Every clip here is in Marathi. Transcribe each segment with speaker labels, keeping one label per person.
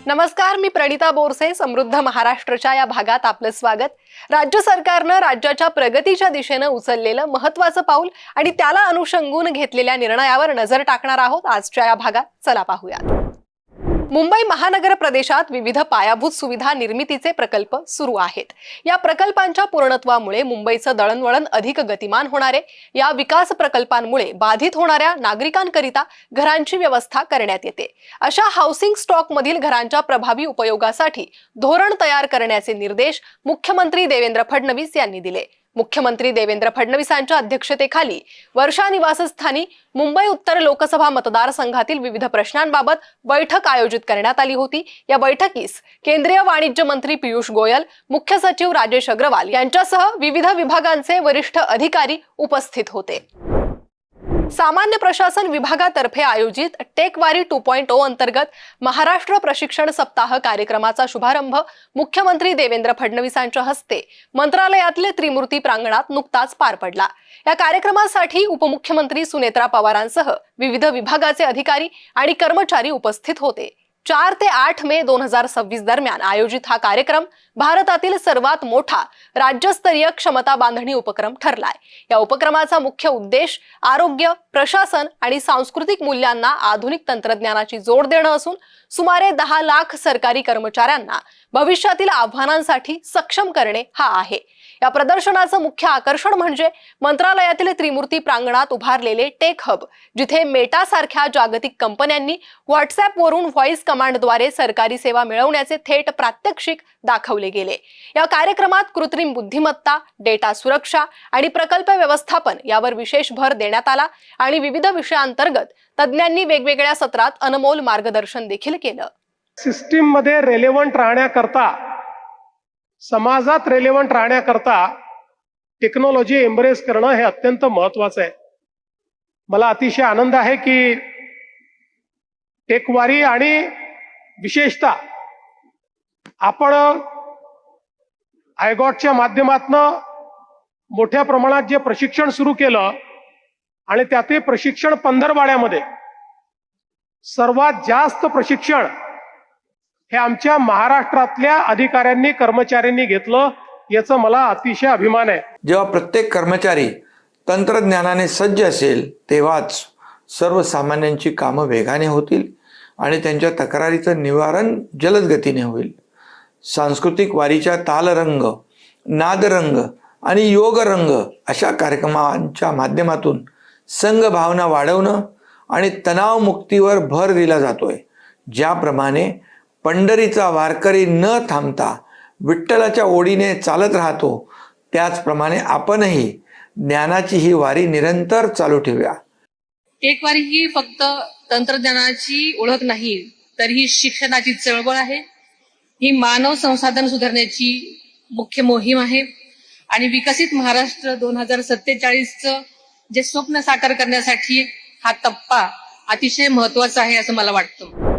Speaker 1: नमस्कार, मी प्रणिता बोरसे. समृद्ध महाराष्ट्राच्या या भागात आपलं स्वागत. राज्य सरकारनं राज्याच्या प्रगतीच्या दिशेनं उचललेलं महत्त्वाचं पाऊल आणि त्याला अनुषंगून घेतलेल्या निर्णयावर नजर टाकणार आहोत आजच्या या भागात. चला पाहूयात. मुंबई महानगर प्रदेशात विविध पायाभूत सुविधा निर्मितीचे प्रकल्प सुरू आहेत. या प्रकल्पांच्या पूर्णत्वामुळे मुंबईचं दळणवळण अधिक गतिमान होणार आहे. या विकास प्रकल्पांमुळे बाधित होणाऱ्या नागरिकांकरिता घरांची व्यवस्था करण्यात येते. अशा हाऊसिंग स्टॉक मधील घरांच्या प्रभावी उपयोगासाठी धोरण तयार करण्याचे निर्देश मुख्यमंत्री देवेंद्र फडणवीस यांनी दिले. मुख्यमंत्री देवेंद्र फडणवीसांच्या अध्यक्षतेखाली वर्षा निवासस्थानी मुंबई उत्तर लोकसभा मतदारसंघातील विविध प्रश्नांबाबत बैठक आयोजित करण्यात आली होती. या बैठकीस केंद्रीय वाणिज्य मंत्री पियुष गोयल, मुख्य सचिव राजेश अग्रवाल यांच्यासह विविध विभागांचे वरिष्ठ अधिकारी उपस्थित होते. सामान्य प्रशासन विभागातर्फे आयोजित टेकवारी 2.0 अंतर्गत महाराष्ट्र प्रशिक्षण सप्ताह कार्यक्रमाचा शुभारंभ मुख्यमंत्री देवेंद्र फडणवीसांच्या हस्ते मंत्रालयातले त्रिमूर्ती प्रांगणात नुकताच पार पडला. या कार्यक्रमासाठी उपमुख्यमंत्री सुनेत्रा पवारांसह विविध विभागाचे अधिकारी आणि कर्मचारी उपस्थित होते. 4 ते 8 मे 2026 दरम्यान आयोजित हा कार्यक्रम भारतातील सर्वात मोठा राज्यस्तरीय क्षमता बांधणी उपक्रम ठरलाय. या उपक्रमाचा मुख्य उद्देश आरोग्य, प्रशासन आणि सांस्कृतिक मूल्यांना आधुनिक तंत्रज्ञानाची जोड देणं असून सुमारे 10 लाख सरकारी कर्मचाऱ्यांना भविष्यातील आव्हानांसाठी सक्षम करणे हा आहे. या प्रदर्शनाचं मुख्य आकर्षण म्हणजे मंत्रालयातील त्रिमूर्ती प्रांगणात उभारलेले टेक हब, जिथे मेटा सारख्या जागतिक कंपन्यांनी व्हॉट्सअप वरून व्हॉइस कमांडद्वारे सरकारी सेवा मिळवण्याचे थेट प्रात्यक्षिक दाखवले गेले. या कार्यक्रमात कृत्रिम बुद्धिमत्ता, डेटा सुरक्षा आणि प्रकल्प व्यवस्थापन यावर विशेष भर देण्यात आला आणि विविध विषयांतर्गत तज्ञांनी वेगवेगळ्या सत्रात अनमोल मार्गदर्शन देखील केलं.
Speaker 2: सिस्टीम मध्ये रेलेव्हंट राहण्याकरता, समाजात रेलेव्हंट राहण्याकरता टेक्नॉलॉजी एम्ब्रेस करणं हे अत्यंत महत्वाचं आहे. मला अतिशय आनंद आहे की टेकवारी आणि विशेषतः आपण आयगॉटच्या माध्यमातून मोठ्या प्रमाणात जे प्रशिक्षण सुरू केलं आणि त्यातील प्रशिक्षण पंधरवाड्यामध्ये सर्वात जास्त प्रशिक्षण हे आमच्या महाराष्ट्रातल्या अधिकाऱ्यांनी, कर्मचाऱ्यांनी घेतलं, याचा मला अतिशय अभिमान आहे.
Speaker 3: जेव्हा प्रत्येक कर्मचारी तंत्रज्ञानाने सज्ज असेल तेव्हाच सर्वसामान्यांची कामं वेगाने होतील आणि त्यांच्या तक्रारीचं निवारण जलद गतीने होईल. सांस्कृतिक वारीच्या तालरंग, नादरंग आणि योगरंग अशा कार्यक्रमांच्या माध्यमातून संघभावना वाढवणं आणि तणावमुक्तीवर भर दिला जातोय. ज्याप्रमाणे पंढरीचा वारकरी न थांबता विठ्ठलाच्या ओढीने चालत राहतो, त्याचप्रमाणे आपणही ज्ञानाची ही वारी निरंतर चालू ठेवूया.
Speaker 4: टेकवारी ही फक्त तंत्रज्ञानाची ओळख नाही, तर ही शिक्षणाची चळवळ आहे. ही मानव संसाधन सुधारण्याची मुख्य मोहीम आहे आणि विकसित महाराष्ट्र 2047चं जे स्वप्न साकार करण्यासाठी हा टप्पा अतिशय महत्वाचा आहे असं मला वाटतं.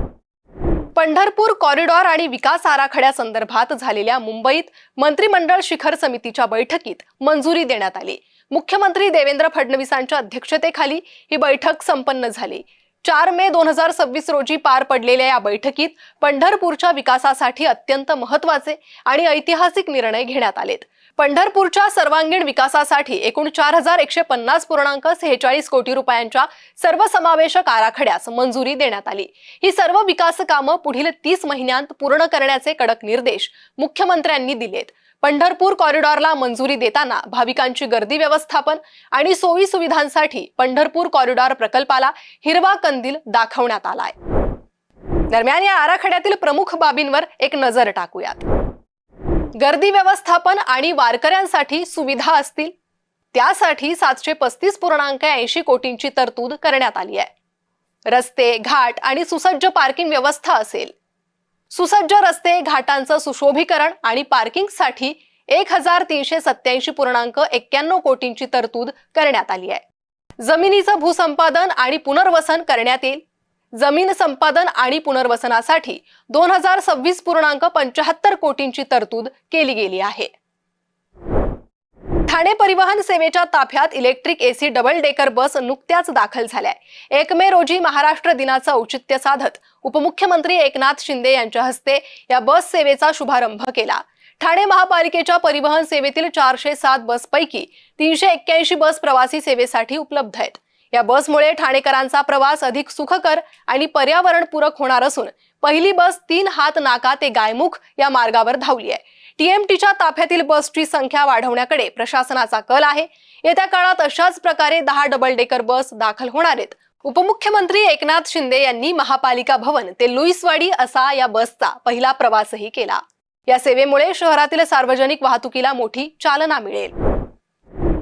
Speaker 1: पंढरपूर कॉरिडॉर आणि विकास आराखड्यासंदर्भात झालेल्या मुंबईत मंत्रिमंडळ शिखर समितीच्या बैठकीत मंजुरी देण्यात आली. मुख्यमंत्री देवेंद्र फडणवीसांच्या अध्यक्षतेखाली ही बैठक संपन्न झाली. 4 मे 2026 रोजी पार पडलेल्या या बैठकीत पंढरपूरच्या विकासासाठी अत्यंत महत्त्वाचे आणि ऐतिहासिक निर्णय घेण्यात आलेत. पंढरपूरच्या सर्वांगीण विकासासाठी एकूण 4150.46 कोटी रुपयांच्या सर्वसमावेशक आराखड्यास मंजुरी देण्यात आली. ही सर्व विकास कामं पुढील 30 महिन्यांत पूर्ण करण्याचे कडक निर्देश मुख्यमंत्र्यांनी दिलेत. पंढरपूर कॉरिडॉरला मंजुरी देताना भाविकांची गर्दी व्यवस्थापन आणि सोयी सुविधांसाठी पंढरपूर कॉरिडॉर प्रकल्पाला हिरवा कंदील दाखवण्यात आलाय. दरम्यान या आराखड्यातील प्रमुख बाबींवर एक नजर टाकूयात. गर्दी व्यवस्थापन आणि वारकऱ्यांसाठी सुविधा असतील, त्यासाठी 735.80 कोटींची तरतूद करण्यात आली आहे. रस्ते, घाट आणि सुसज्ज पार्किंग व्यवस्था असेल. सुसज्ज रस्ते, घाटांचं सुशोभीकरण आणि पार्किंगसाठी 1387.91 कोटींची तरतूद करण्यात आली आहे. जमिनीचं भूसंपादन आणि पुनर्वसन करण्यात येईल. जमीन संपादन आणि पुनर्वसनासाठी 2026.75 कोटींची तरतूद केली गेली आहे. ठाणे परिवहन सेवेच्या ताफ्यात electric AC double decker bus नुकत्याच दाखल झाल्या. 1 मे रोजी महाराष्ट्र दिनाचं औचित्य साधत उपमुख्यमंत्री एकनाथ शिंदे यांच्या हस्ते या बस सेवेचा शुभारंभ केला. ठाणे महापालिकेच्या परिवहन सेवेतील 407 बसपैकी 381 बस प्रवासी सेवेसाठी उपलब्ध आहेत. या बसमुळे ठाणेकरांचा प्रवास अधिक सुखकर आणि पर्यावरणपूरक होणार असून पहिली बस 3 हात नाका ते गायमुख या मार्गावर धावली आहे. टीएमटीच्या ताफ्यातील बसची संख्या वाढवण्याकडे प्रशासनाचा कल आहे. येत्या काळात अशाच प्रकारे 10 डबल डेकर बस दाखल होणार आहेत. उपमुख्यमंत्री एकनाथ शिंदे यांनी महापालिका भवन ते लुईसवाडी असा या बसचा पहिला प्रवासही केला. या सेवेमुळे शहरातील सार्वजनिक वाहतुकीला मोठी चालना मिळेल.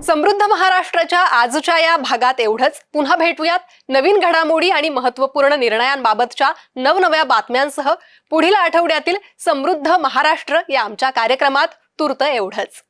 Speaker 1: समृद्ध महाराष्ट्राच्या आजच्या या भागात एवढंच. पुन्हा भेटूयात नवीन घडामोडी आणि महत्त्वपूर्ण निर्णयांबाबतच्या नवनव्या बातम्यांसह पुढील आठवड्यातील समृद्ध महाराष्ट्र या आमच्या कार्यक्रमात. तूर्त एवढंच.